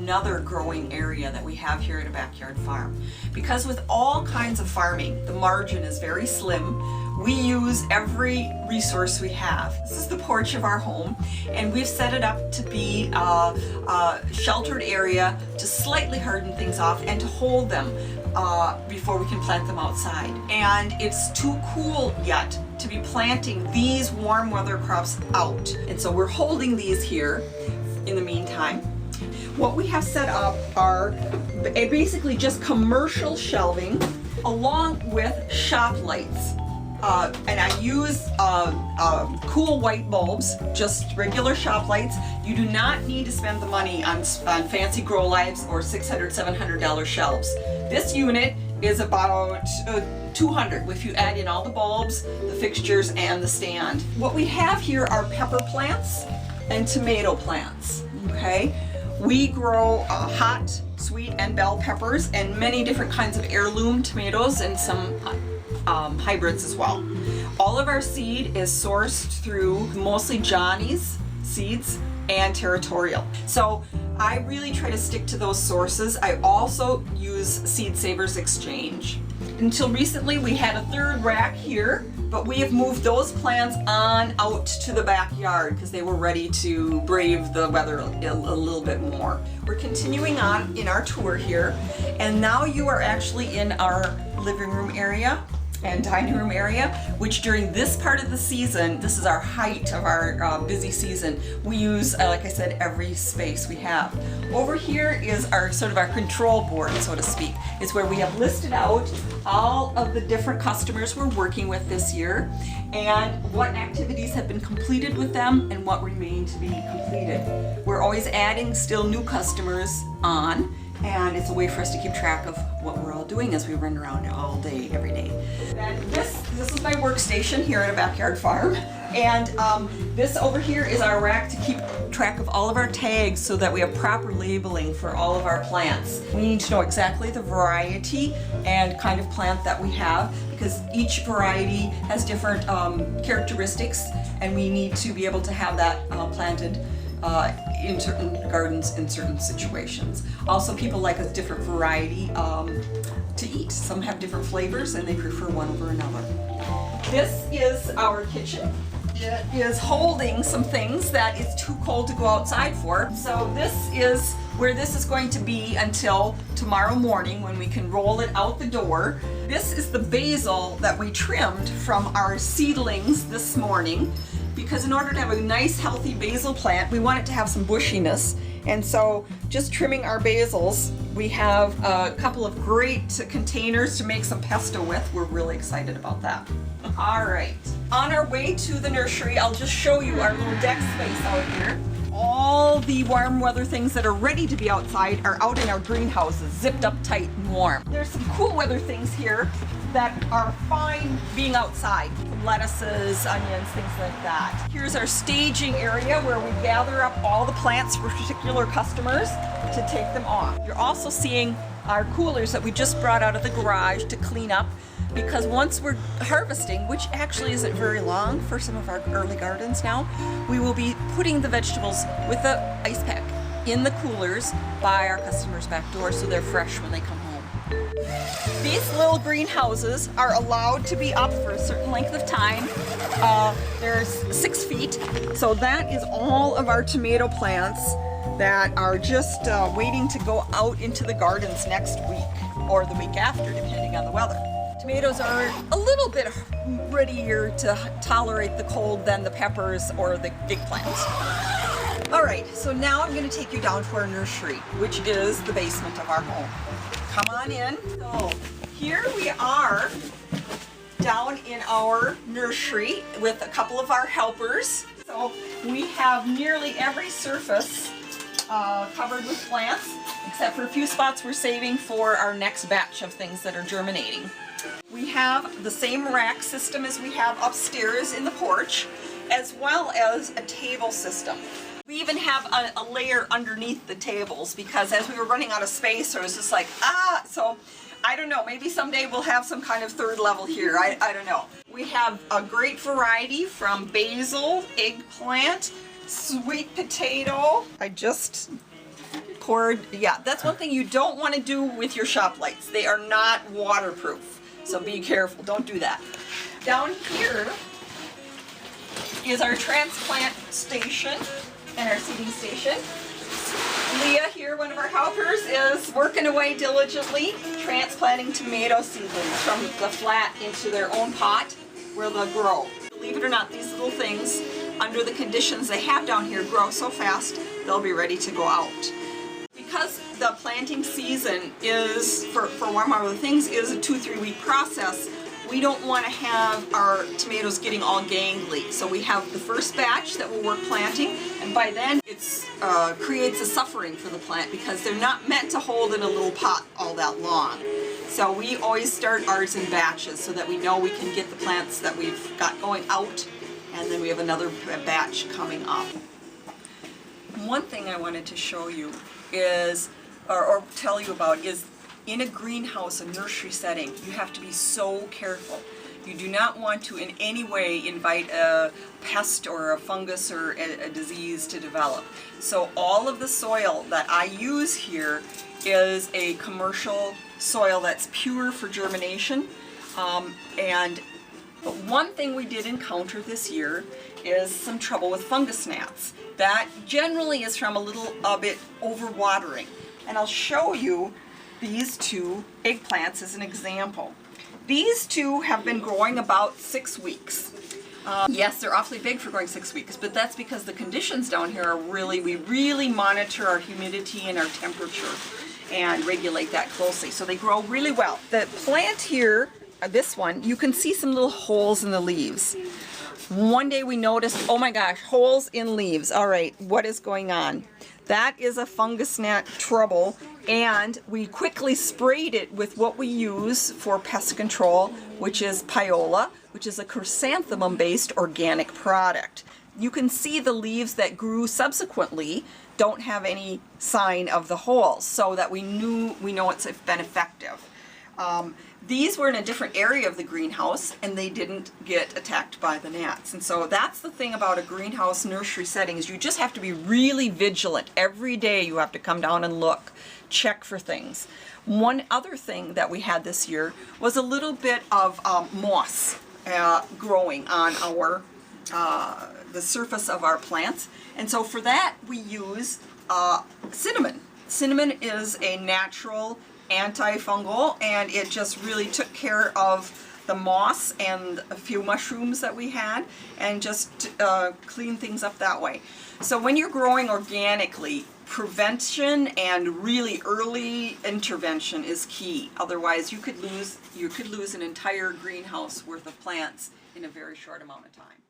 another growing area that we have here at a backyard farm. Because with all kinds of farming, the margin is very slim. We use every resource we have. This is the porch of our home, and we've set it up to be a sheltered area to slightly harden things off and to hold them before we can plant them outside. And it's too cool yet to be planting these warm weather crops out. And so we're holding these here in the meantime. What we have set up are basically just commercial shelving along with shop lights. And I use cool white bulbs, just regular shop lights. You do not need to spend the money on fancy grow lights or $600, $700 shelves. This unit is about $200 if you add in all the bulbs, the fixtures, and the stand. What we have here are pepper plants and tomato plants, okay? We grow hot, sweet, and bell peppers and many different kinds of heirloom tomatoes and some hybrids as well. All of our seed is sourced through mostly Johnny's seeds and Territorial. So I really try to stick to those sources. I also use Seed Savers Exchange. Until recently we had a third rack here, but we have moved those plants on out to the backyard because they were ready to brave the weather a little bit more. We're continuing on in our tour here, and now you are actually in our living room area and dining room area, which during this part of the season, this is our height of our busy season, we use, like I said, every space we have. Over here is our sort of our control board, so to speak. It's where we have listed out all of the different customers we're working with this year and what activities have been completed with them and what remain to be completed. We're always adding still new customers on, and it's a way for us to keep track of what we're all doing as we run around all day, every day. And this is my workstation here at a backyard farm. And this over here is our rack to keep track of all of our tags so that we have proper labeling for all of our plants. We need to know exactly the variety and kind of plant that we have because each variety has different characteristics, and we need to be able to have that planted in certain gardens in certain situations. Also, people like a different variety to eat. Some have different flavors and they prefer one over another. This is our kitchen. It is holding some things that it's too cold to go outside for. So this is where this is going to be until tomorrow morning when we can roll it out the door. This is the basil that we trimmed from our seedlings this morning, because in order to have a nice healthy basil plant, we want it to have some bushiness. And so just trimming our basils, we have a couple of great containers to make some pesto with. We're really excited about that. All right, on our way to the nursery, I'll just show you our little deck space out here. All the warm weather things that are ready to be outside are out in our greenhouses, zipped up tight and warm. There's some cool weather things here that are fine being outside. Lettuces, onions, things like that. Here's our staging area where we gather up all the plants for particular customers to take them off. You're also seeing our coolers that we just brought out of the garage to clean up, because once we're harvesting, which actually isn't very long for some of our early gardens now, we will be putting the vegetables with the ice pack in the coolers by our customers' back door so they're fresh when they come home. These little greenhouses are allowed to be up for a certain length of time. There's 6 feet, so that is all of our tomato plants that are just waiting to go out into the gardens next week or the week after, depending on the weather. Tomatoes are a little bit readier to tolerate the cold than the peppers or the eggplants. All right, so now I'm going to take you down to our nursery, which is the basement of our home. Come on in. So here we are down in our nursery with a couple of our helpers. So we have nearly every surface covered with plants, except for a few spots we're saving for our next batch of things that are germinating. We have the same rack system as we have upstairs in the porch, as well as a table system. We even have a layer underneath the tables because as we were running out of space, I was just like, so I don't know, maybe someday we'll have some kind of third level here, I don't know. We have a great variety from basil, eggplant, sweet potato. I just cord. Yeah, that's one thing you don't want to do with your shop lights. They are not waterproof, so be careful. Don't do that. Down here is our transplant station and our seeding station. Leah here, one of our helpers, is working away diligently transplanting tomato seedlings from the flat into their own pot where they'll grow. Believe it or not, these little things, under the conditions they have down here, grow so fast they'll be ready to go out. Because the planting season is, for one of the things, is a 2-3 week process, we don't want to have our tomatoes getting all gangly. So we have the first batch that will work planting, and by then it creates a suffering for the plant because they're not meant to hold in a little pot all that long. So we always start ours in batches so that we know we can get the plants that we've got going out, and then we have another batch coming up. One thing I wanted to show you is, or tell you about, is in a greenhouse, a nursery setting, you have to be so careful. You do not want to in any way invite a pest or a fungus or a disease to develop. So all of the soil that I use here is a commercial soil that's pure for germination. But one thing we did encounter this year is some trouble with fungus gnats. That generally is from a bit overwatering. And I'll show you these two eggplants as an example. These two have been growing about 6 weeks. Yes, they're awfully big for growing 6 weeks, but that's because the conditions down here are we really monitor our humidity and our temperature and regulate that closely. So they grow really well. The plant here, this one, you can see some little holes in the leaves. One day we noticed, oh my gosh, holes in leaves. All right, what is going on? That is a fungus gnat trouble, and we quickly sprayed it with what we use for pest control, which is Piola, which is a chrysanthemum-based organic product. You can see the leaves that grew subsequently don't have any sign of the holes, so that we know it's been effective. These were in a different area of the greenhouse, and they didn't get attacked by the gnats. And so that's the thing about a greenhouse nursery setting, is you just have to be really vigilant. Every day you have to come down and look, check for things. One other thing that we had this year was a little bit of moss growing on the surface of our plants. And so for that we use cinnamon. Cinnamon is a natural antifungal, and it just really took care of the moss and a few mushrooms that we had, and just clean things up that way. So when you're growing organically, prevention and really early intervention is key. Otherwise you could lose an entire greenhouse worth of plants in a very short amount of time.